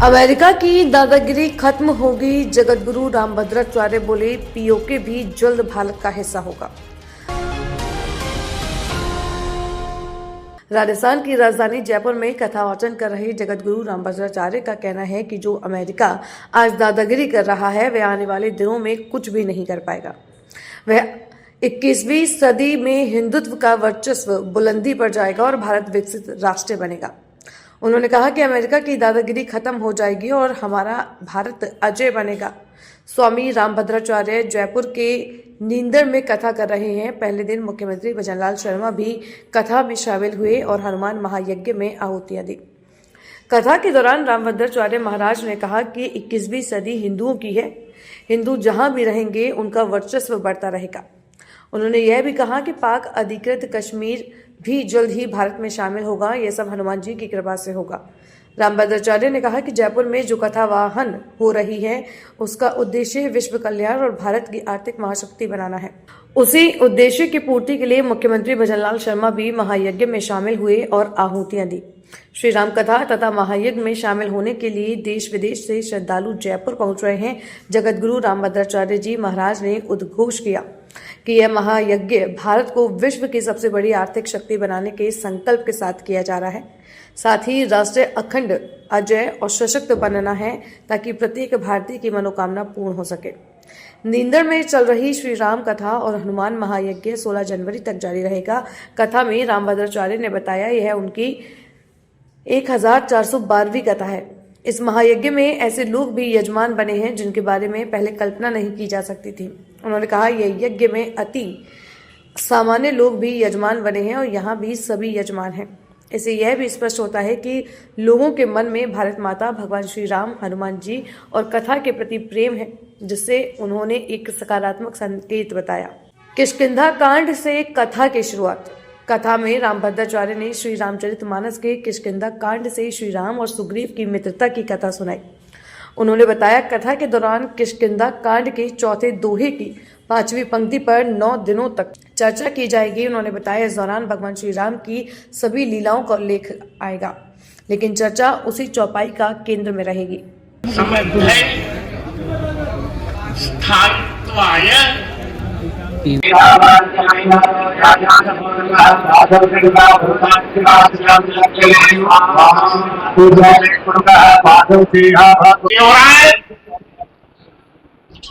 America की दादागिरी खत्म होगी। जगतगुरु रामभद्राचार्य बोले, पीओके भी जल्द भारत का हिस्सा होगा। राजस्थान की राजधानी जयपुर में कथा वाचन कर रहे जगतगुरु रामभद्राचार्य का कहना है कि जो अमेरिका आज दादागिरी कर रहा है वह आने वाले दिनों में कुछ भी नहीं कर पाएगा। वह 21वीं सदी में हिंदुत्व का वर्चस्व बुलंदी पर जाएगा और भारत विकसित राष्ट्र बनेगा। उन्होंने कहा कि अमेरिका की दादागिरी खत्म हो जाएगी और हमारा भारत अजय बनेगा। स्वामी रामभद्राचार्य जयपुर के नींदर में कथा कर रहे हैं। पहले दिन मुख्यमंत्री भजनलाल शर्मा भी कथा में शामिल हुए और हनुमान महायज्ञ में आहुतियां दी। कथा के दौरान रामभद्राचार्य महाराज ने कहा कि 21वीं सदी हिंदुओं की है। हिंदू जहां भी रहेंगे उनका वर्चस्व बढ़ता रहेगा। उन्होंने यह भी कहा कि पाक अधिकृत कश्मीर भी जल्द ही भारत में शामिल होगा। यह सब हनुमान जी की कृपा से होगा। रामभद्राचार्य ने कहा कि जयपुर में जो कथावाहन हो रही है उसका उद्देश्य विश्व कल्याण और भारत की आर्थिक महाशक्ति बनाना है। उसी उद्देश्य की पूर्ति के लिए मुख्यमंत्री भजनलाल शर्मा भी महायज्ञ में शामिल हुए और आहुतियां दी। श्री राम कथा तथा महायज्ञ में शामिल होने के लिए देश विदेश से श्रद्धालु जयपुर पहुंच रहे हैं। जगतगुरु रामभद्राचार्य जी महाराज ने उद्घोष किया कि यह महायज्ञ भारत को विश्व की सबसे बड़ी आर्थिक शक्ति बनाने के संकल्प के साथ किया जा रहा है। साथ ही राष्ट्र अखंड, अजय और सशक्त बनना है ताकि प्रत्येक भारतीय की मनोकामना पूर्ण हो सके। नींदर में चल रही श्री राम कथा और हनुमान महायज्ञ 16 जनवरी तक जारी रहेगा। कथा में रामभद्राचार्य ने बताया यह उनकी 1412वीं कथा है। इस महायज्ञ में ऐसे लोग भी यजमान बने हैं जिनके बारे में पहले कल्पना नहीं की जा सकती थी। उन्होंने कहा यह यज्ञ में अति सामान्य लोग भी यजमान बने हैं और यहाँ भी सभी यजमान हैं। इससे यह भी स्पष्ट होता है कि लोगों के मन में भारत माता, भगवान श्री राम, हनुमान जी और कथा के प्रति प्रेम है, जिससे उन्होंने एक सकारात्मक संकेत बताया। किष्किंधा कांड से कथा की शुरुआत। कथा में रामभद्राचार्य ने श्री रामचरितमानस के किष्किंधा कांड से श्री राम और सुग्रीव की मित्रता की कथा सुनाई। उन्होंने बताया कथा के दौरान किष्किंधा कांड के चौथे दोहे की 5वीं पंक्ति पर 9 दिनों तक चर्चा की जाएगी। उन्होंने बताया इस दौरान भगवान श्री राम की सभी लीलाओं का उल्लेख आएगा, लेकिन चर्चा उसी चौपाई का केंद्र में रहेगी।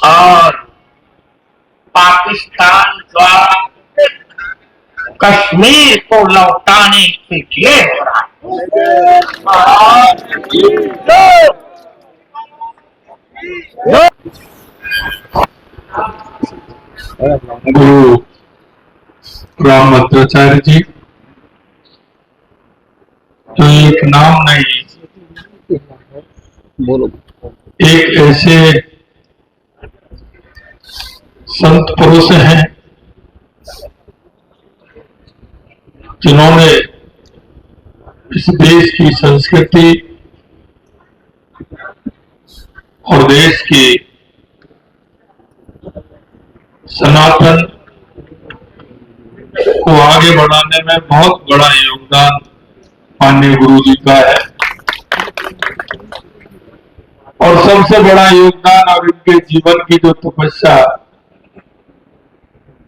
और पाकिस्तान द्वारा कश्मीर को लौटाने के लिए हो रहा है। गुरु रामभद्राचार्य जी जो एक नाम नहीं, एक ऐसे संत पुरुष हैं जिन्होंने इस देश की संस्कृति और देश की सनातन को आगे बढ़ाने में बहुत बड़ा योगदान माननीय गुरु जी का है। और सबसे बड़ा योगदान और इनके जीवन की जो तपस्या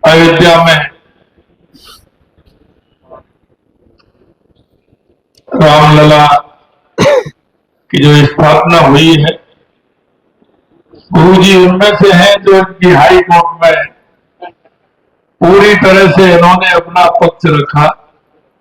अयोध्या में रामलला की जो स्थापना हुई है, गुरु जी उनमें से हैं जो इनकी हाई कोर्ट में पूरी तरह से इन्होंने अपना पक्ष रखा।